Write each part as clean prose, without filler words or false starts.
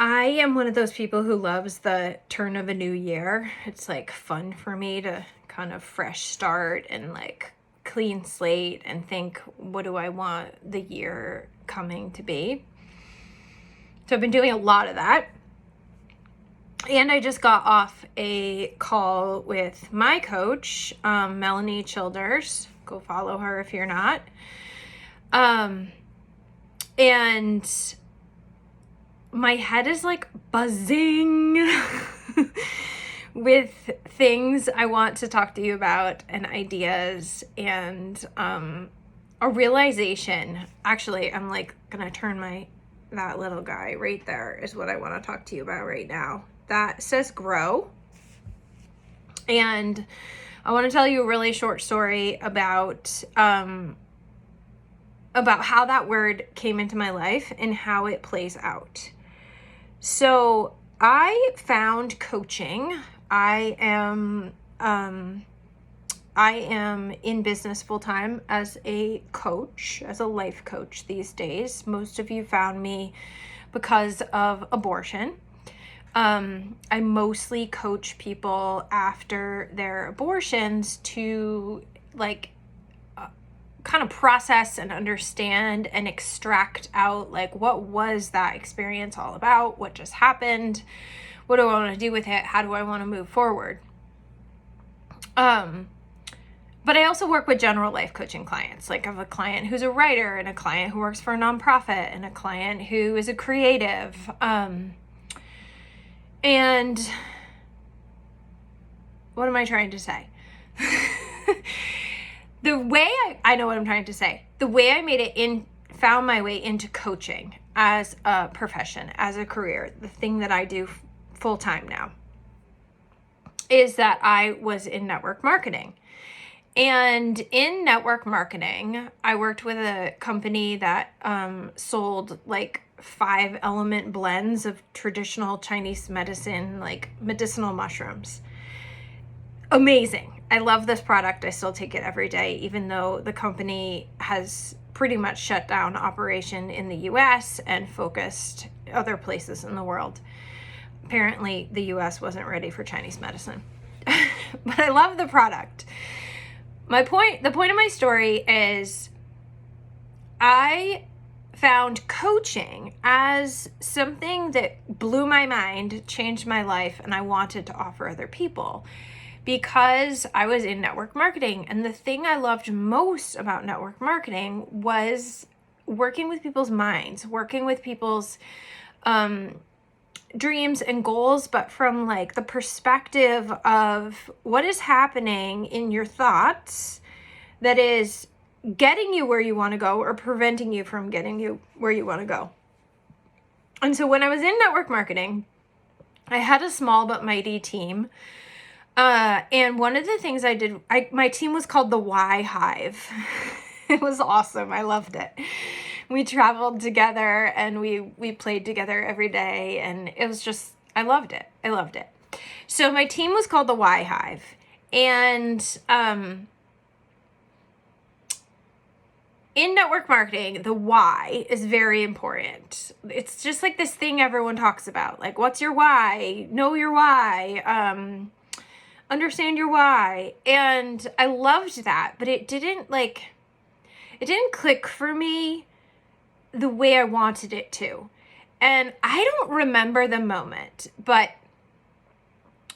I am one of those people who loves the turn of a new year. It's like fun for me to kind of fresh start and like clean slate and think, what do I want the year coming to be? So I've been doing a lot of that. And I just got off a call with my coach, Melanie Childers. Go follow her if you're not. And my head is like buzzing with things I want to talk to you about and ideas and a realization. Actually, I'm like gonna turn that little guy right there is what I want to talk to you about right now. That says grow. And I want to tell you a really short story about how that word came into my life and how it plays out. So I found coaching. I am in business full time as a coach, as a life coach these days. Most of you found me because of abortion. I mostly coach people after their abortions to like kind of process and understand and extract out like what was that experience all about, what just happened, what do I want to do with it, how do I want to move forward. But I also work with general life coaching clients. Like I have a client who's a writer and a client who works for a nonprofit and a client who is a creative. And what am I trying to say? The way I know what I'm trying to say. The way I found my way into coaching as a profession, as a career, the thing that I do full time now, is that I was in network marketing. And in network marketing, I worked with a company that sold like 5-element blends of traditional Chinese medicine, like medicinal mushrooms. Amazing. I love this product. I still take it every day, even though the company has pretty much shut down operation in the US and focused other places in the world. Apparently, the US wasn't ready for Chinese medicine. But I love the product. The point of my story is I found coaching as something that blew my mind, changed my life, and I wanted to offer other people because I was in network marketing. And the thing I loved most about network marketing was working with people's minds, working with people's dreams and goals, but from like the perspective of what is happening in your thoughts that is getting you where you want to go or preventing you from getting you where you want to go. And so when I was in network marketing, I had a small but mighty team. And one of the things I did, my team was called the Why Hive. It was awesome. I loved it. We traveled together and we played together every day, and it was just, I loved it. So my team was called the Why Hive, and in network marketing, the why is very important. It's just like this thing everyone talks about, like, what's your why? Know your why. Understand your why. And I loved that, but it didn't click for me the way I wanted it to. And I don't remember the moment, but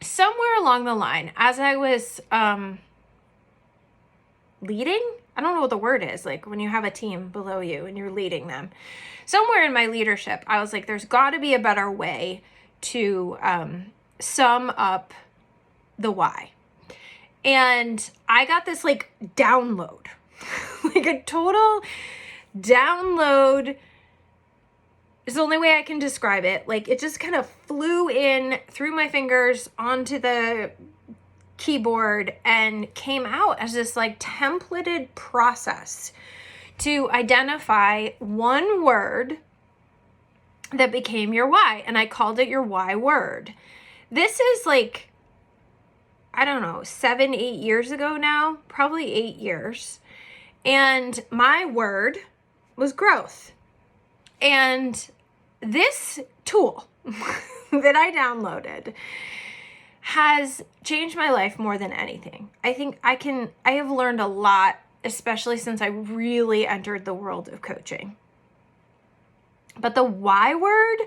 somewhere along the line, as I was leading, I don't know what the word is, like when you have a team below you and you're leading them. Somewhere in my leadership, I was like, there's got to be a better way to sum up the why. And I got this like download, like a total download is the only way I can describe it. Like it just kind of flew in through my fingers onto the keyboard and came out as this like templated process to identify one word that became your why. And I called it your why word. This is like, I don't know, 7-8 years ago now, probably 8 years. And my word was growth. And this tool, that I downloaded has changed my life more than anything. I think I have learned a lot, especially since I really entered the world of coaching. But the why word,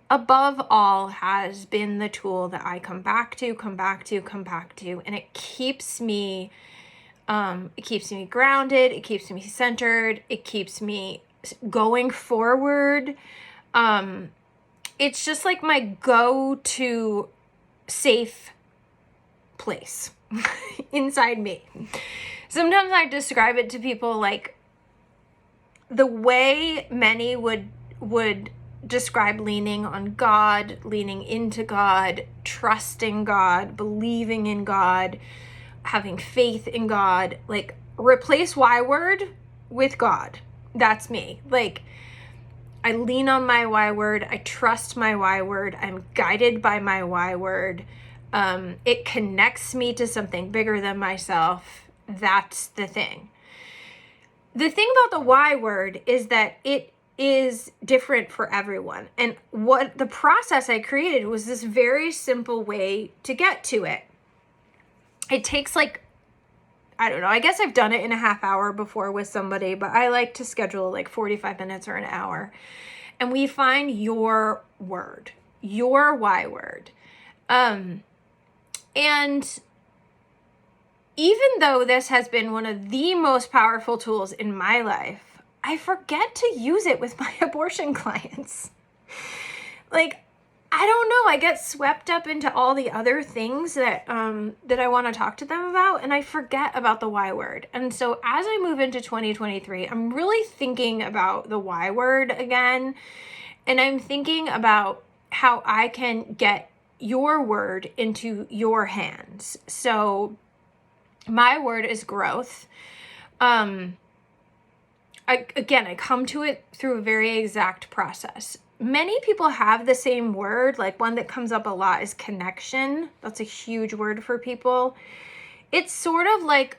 above all, has been the tool that I come back to, and it keeps me grounded, it keeps me centered, it keeps me going forward. It's just like my go-to safe place inside me. Sometimes I describe it to people like the way many would describe leaning on God, leaning into God, trusting God, believing in God, having faith in God. Like, replace Y word with God. That's me. Like, I lean on my Y word. I trust my Y word. I'm guided by my Y word. It connects me to something bigger than myself. That's the thing. The thing about the Y word is that it is different for everyone. And what the process I created was this very simple way to get to it. It takes like, I don't know, I guess I've done it in a half hour before with somebody, but I like to schedule like 45 minutes or an hour. And we find your word, your Y word. And even though this has been one of the most powerful tools in my life, I forget to use it with my abortion clients. Like, I don't know, I get swept up into all the other things that I want to talk to them about, and I forget about the Y word. And so as I move into 2023, I'm really thinking about the Y word again, and I'm thinking about how I can get your word into your hands. So my word is growth. I come to it through a very exact process. Many people have the same word. Like, one that comes up a lot is connection. That's a huge word for people. It's sort of like,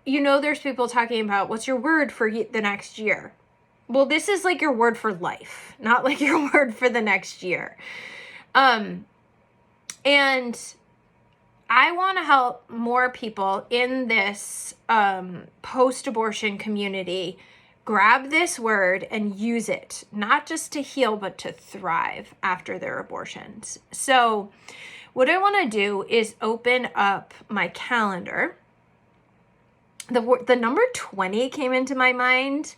there's people talking about what's your word for the next year. Well, this is like your word for life, not like your word for the next year. And I want to help more people in this post-abortion community grab this word and use it, not just to heal, but to thrive after their abortions. So what I want to do is open up my calendar. The number 20 came into my mind.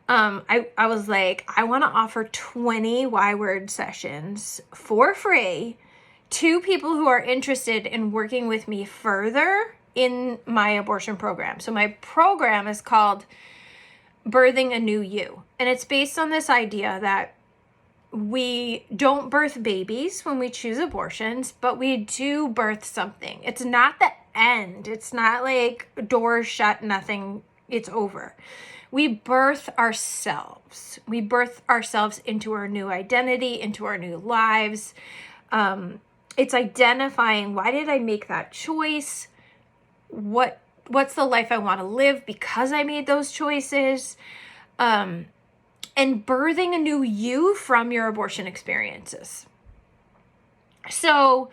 I was like, I want to offer 20 Y word sessions for free to people who are interested in working with me further in my abortion program. So my program is called Birthing a New You. And it's based on this idea that we don't birth babies when we choose abortions, but we do birth something. It's not the end. It's not like doors shut, nothing, it's over. We birth ourselves. We birth ourselves into our new identity, into our new lives. It's identifying, why did I make that choice? What's the life I want to live because I made those choices? And birthing a new you from your abortion experiences. So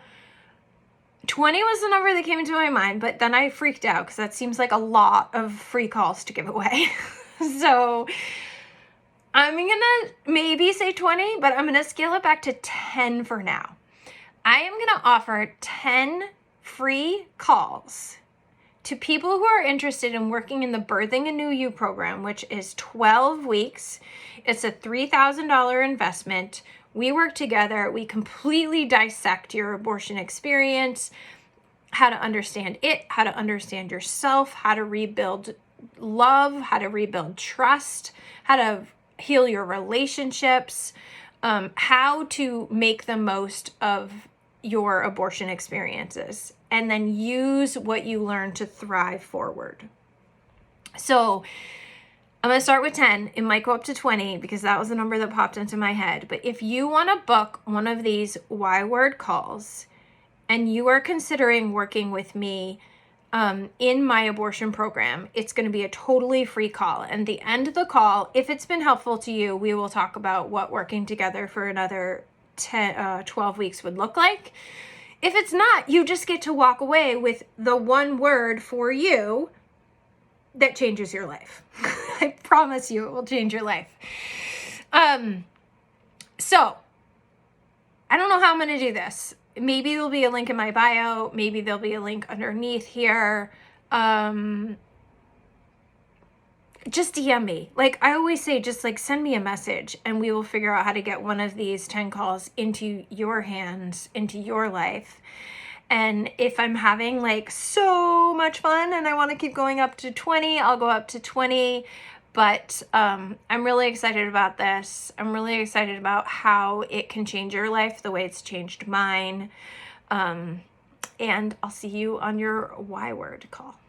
20 was the number that came into my mind, but then I freaked out because that seems like a lot of free calls to give away. So I'm going to maybe say 20, but I'm going to scale it back to 10 for now. I am going to offer 10 free calls to people who are interested in working in the Birthing a New You program, which is 12 weeks. It's a $3,000 investment. We work together. We completely dissect your abortion experience, how to understand it, how to understand yourself, how to rebuild love, how to rebuild trust, how to heal your relationships, how to make the most of your abortion experiences, and then use what you learn to thrive forward. So I'm going to start with 10. It might go up to 20 because that was the number that popped into my head. But if you want to book one of these Y word calls and you are considering working with me in my abortion program, it's going to be a totally free call. And at the end of the call, if it's been helpful to you, we will talk about what working together for another 12 weeks would look like. If it's not, you just get to walk away with the one word for you that changes your life. I promise you it will change your life. So I don't know how I'm going to do this. Maybe there'll be a link in my bio. Maybe there'll be a link underneath here. Just DM me. Like I always say, just like send me a message and we will figure out how to get one of these 10 calls into your hands, into your life. And if I'm having like so much fun and I want to keep going up to 20, I'll go up to 20. But I'm really excited about this. I'm really excited about how it can change your life the way it's changed mine. And I'll see you on your Y word call.